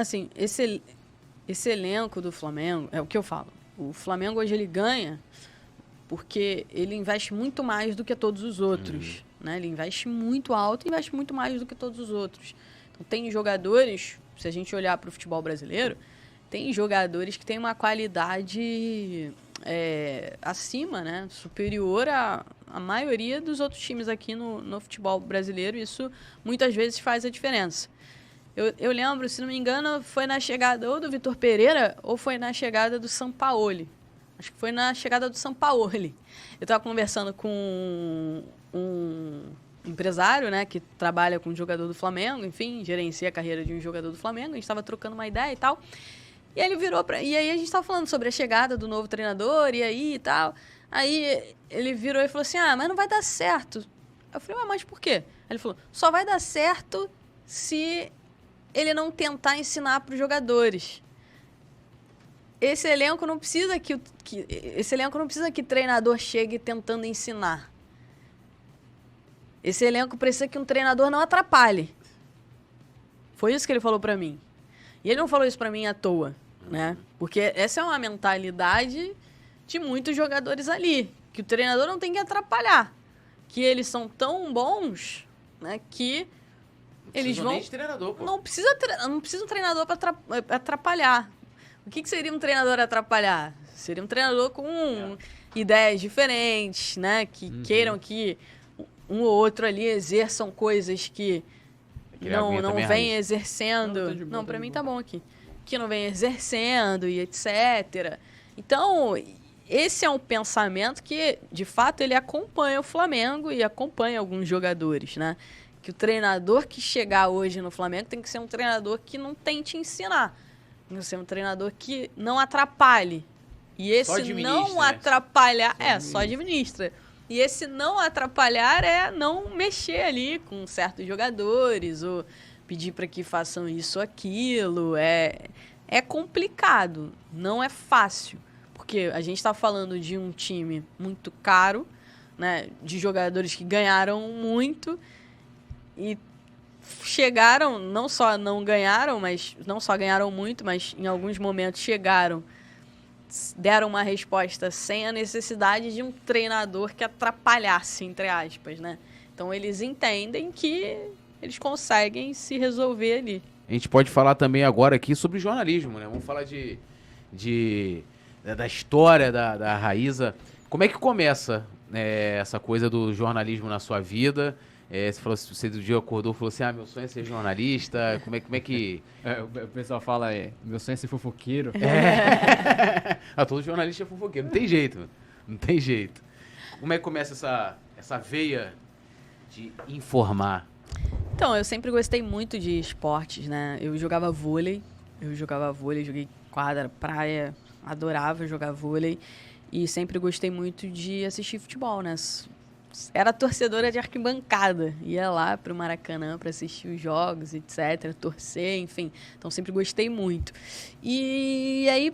assim, esse elenco do Flamengo, é o que eu falo. O Flamengo hoje ele ganha porque ele investe muito mais do que todos os outros. Né? Ele investe muito alto e investe muito mais do que todos os outros. Então, tem jogadores, se a gente olhar para o futebol brasileiro, tem jogadores que têm uma qualidade acima, né? Superior à maioria dos outros times aqui no futebol brasileiro. Isso muitas vezes faz a diferença. Eu lembro, se não me engano, foi na chegada ou do Vitor Pereira ou foi na chegada do Sampaoli. Acho que foi na chegada do Sampaoli. Eu estava conversando com um empresário, né, que trabalha com um jogador do Flamengo, enfim, gerencia a carreira de um jogador do Flamengo. A gente estava trocando uma ideia e tal. E ele virou e aí a gente estava falando sobre a chegada do novo treinador e aí e tal. Aí ele virou e falou assim, mas não vai dar certo. Eu falei, mas por quê? Aí ele falou, só vai dar certo se ele não tentar ensinar para os jogadores. Esse elenco não precisa que o treinador chegue tentando ensinar. Esse elenco precisa que um treinador não atrapalhe. Foi isso que ele falou para mim. E ele não falou isso para mim à toa, né? Porque essa é uma mentalidade de muitos jogadores ali, que o treinador não tem que atrapalhar, que eles são tão bons, né, que eles vão... Treinador, pô. Não precisa um treinador para atrapalhar. O que seria um treinador atrapalhar? Seria um treinador com ideias diferentes, né? Que queiram que um ou outro ali exerçam coisas que não vem exercendo. Não, para mim tá bom aqui. Que não vem exercendo e etc. Então, esse é um pensamento que, de fato, ele acompanha o Flamengo e acompanha alguns jogadores, né? Que o treinador que chegar hoje no Flamengo tem que ser um treinador que não tente ensinar. Tem que ser um treinador que não atrapalhe. E esse não atrapalhar... só administra. E esse não atrapalhar é não mexer ali com certos jogadores ou pedir para que façam isso ou aquilo. É complicado, não é fácil. Porque a gente está falando de um time muito caro, né, de jogadores que ganharam muito e chegaram, não só ganharam muito, mas em alguns momentos deram uma resposta sem a necessidade de um treinador que atrapalhasse, entre aspas, né? Então eles entendem que eles conseguem se resolver ali. A gente pode falar também agora aqui sobre jornalismo, né? Vamos falar da história da Raíza. Como é que começa essa coisa do jornalismo na sua vida? Você do dia acordou e falou assim, meu sonho é ser jornalista, como é que... O pessoal fala, meu sonho é ser fofoqueiro. Todo jornalista é fofoqueiro, não tem jeito. Como é que começa essa veia de informar? Então, eu sempre gostei muito de esportes, né? Eu jogava vôlei, joguei quadra, praia, adorava jogar vôlei e sempre gostei muito de assistir futebol, né? Era torcedora de arquibancada, ia lá pro Maracanã para assistir os jogos, etc, torcer, enfim. Então sempre gostei muito. E aí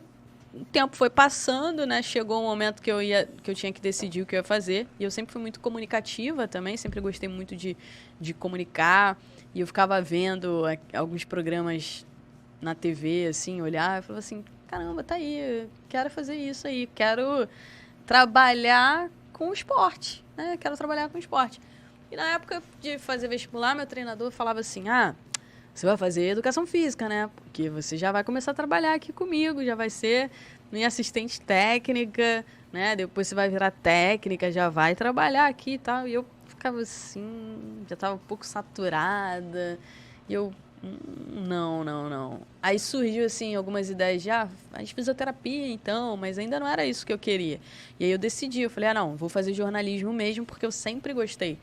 o tempo foi passando, né? Chegou um momento que eu tinha que decidir o que eu ia fazer. E eu sempre fui muito comunicativa também, sempre gostei muito de comunicar. E eu ficava vendo alguns programas na TV, assim, olhar e falava assim, caramba, tá aí, eu quero fazer isso aí, quero trabalhar com o esporte, né? Quero trabalhar com esporte. E na época de fazer vestibular, meu treinador falava assim, você vai fazer educação física, né? Porque você já vai começar a trabalhar aqui comigo, já vai ser minha assistente técnica, né? Depois você vai virar técnica, já vai trabalhar aqui e tal. E eu ficava assim, já estava um pouco saturada. E eu, não. Aí surgiu, assim, algumas ideias de, fisioterapia, então, mas ainda não era isso que eu queria. E aí eu decidi, eu falei, não, vou fazer jornalismo mesmo, porque eu sempre gostei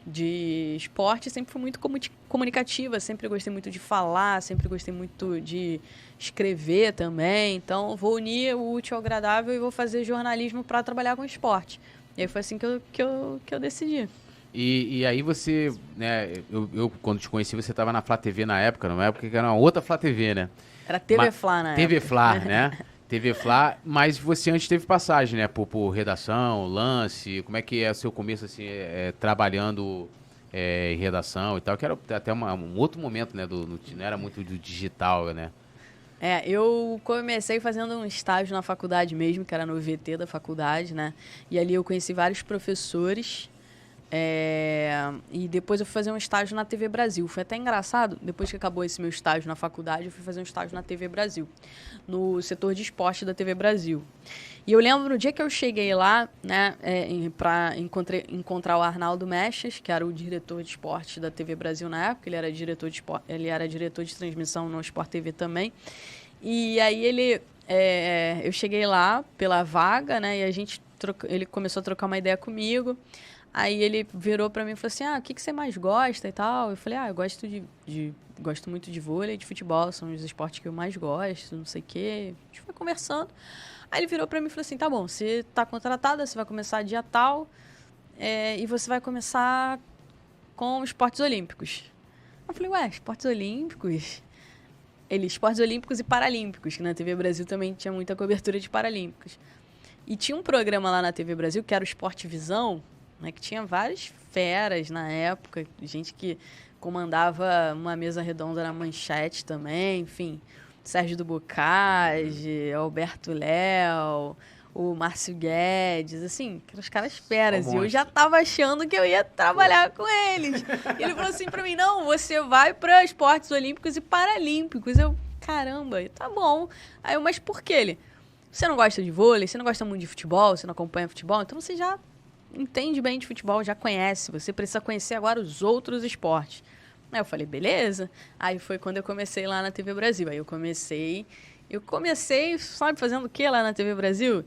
de esporte, sempre fui muito comunicativa, sempre gostei muito de falar, sempre gostei muito de escrever também. Então, vou unir o útil ao agradável e vou fazer jornalismo para trabalhar com esporte. E aí foi assim que eu decidi. E aí você, né, eu quando te conheci, você estava na Flá TV na época, numa época que era uma outra Flá TV, né? Era TV Flá na época. TV Flá, né? TV Flá, mas você antes teve passagem, né, por redação, lance, como é que é o seu começo, assim, trabalhando em redação e tal, que era até um outro momento, né? Não era muito do digital, né? Eu comecei fazendo um estágio na faculdade mesmo, que era no VT da faculdade, né? E ali eu conheci vários professores. E depois eu fui fazer um estágio na TV Brasil. Foi até engraçado, depois que acabou esse meu estágio na faculdade, eu fui fazer um estágio na TV Brasil, no setor de esporte da TV Brasil. E eu lembro no dia que eu cheguei lá, né, para encontrar o Arnaldo Mechas, que era o diretor de esporte da TV Brasil na época. Ele era diretor de esporte, ele era diretor de transmissão no Sport TV também. E aí eu cheguei lá pela vaga, né, e ele começou a trocar uma ideia comigo. Aí ele virou pra mim e falou assim, o que você mais gosta e tal? Eu falei, eu gosto muito de vôlei, de futebol, são os esportes que eu mais gosto, não sei o quê. A gente foi conversando. Aí ele virou pra mim e falou assim, tá bom, você tá contratada, você vai começar dia tal, e você vai começar com esportes olímpicos. Eu falei, esportes olímpicos? Esportes olímpicos e paralímpicos, que na TV Brasil também tinha muita cobertura de paralímpicos. E tinha um programa lá na TV Brasil, que era o Esporte Visão, né, que tinha várias feras na época, gente que comandava uma mesa redonda na Manchete também, enfim, Sérgio do Bocage, Alberto Léo, o Márcio Guedes, assim, os caras feras, e eu já tava achando que eu ia trabalhar com eles. E ele falou assim pra mim, não, você vai para esportes olímpicos e paralímpicos. Eu, caramba, tá bom. Aí eu, mas por quê? Você não gosta de vôlei, você não gosta muito de futebol, você não acompanha futebol, então você já entende bem de futebol, já conhece, você precisa conhecer agora os outros esportes. Aí eu falei, beleza. Aí foi quando eu comecei lá na TV Brasil. Aí eu comecei, sabe, fazendo o que lá na TV Brasil?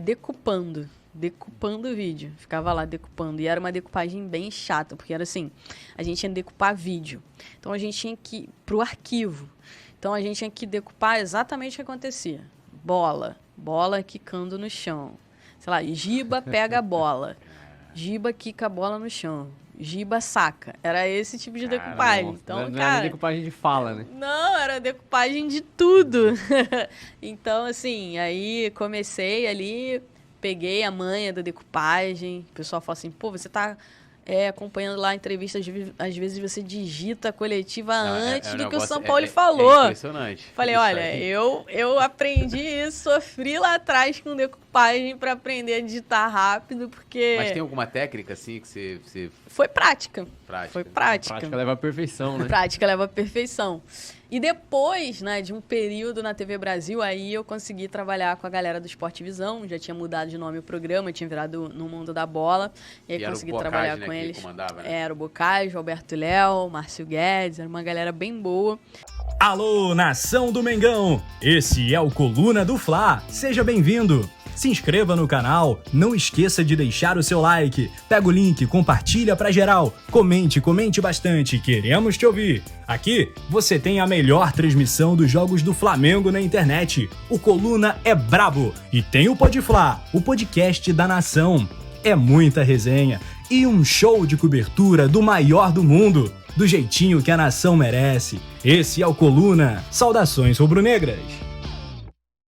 Decupando o vídeo. Ficava lá decupando. E era uma decupagem bem chata, porque era assim, a gente tinha que decupar vídeo. Então a gente tinha que ir pro arquivo. Então a gente tinha que decupar exatamente o que acontecia. Bola quicando no chão. Sei lá, Giba pega a bola. Giba quica a bola no chão. Giba saca. Era esse tipo de decupagem. Então, não era decupagem de fala, né? Não, era decupagem de tudo. Então, assim, aí comecei ali, peguei a manha da decupagem. O pessoal fala assim, você tá acompanhando lá a entrevista, às vezes você digita a coletiva antes do que o São Paulo falou. É impressionante. Falei, olha, eu aprendi isso, sofri lá atrás com decupagem para aprender a digitar rápido, porque... Mas tem alguma técnica, assim, que você... Foi prática. Foi prática. Prática leva à perfeição, né? Prática leva à perfeição. E depois, né, de um período na TV Brasil, aí eu consegui trabalhar com a galera do Esporte Visão, já tinha mudado de nome o programa, tinha virado No Mundo da Bola, e aí consegui trabalhar com eles. Comandava, né? Era o Bocage, o Alberto Léo, Márcio Guedes, era uma galera bem boa. Alô, nação do Mengão! Esse é o Coluna do Fla, seja bem-vindo! Se inscreva no canal, não esqueça de deixar o seu like, pega o link, compartilha pra geral, comente bastante, queremos te ouvir. Aqui você tem a melhor transmissão dos jogos do Flamengo na internet. O Coluna é brabo e tem o Podfla, o podcast da nação. É muita resenha e um show de cobertura do maior do mundo, do jeitinho que a nação merece. Esse é o Coluna. Saudações rubro-negras.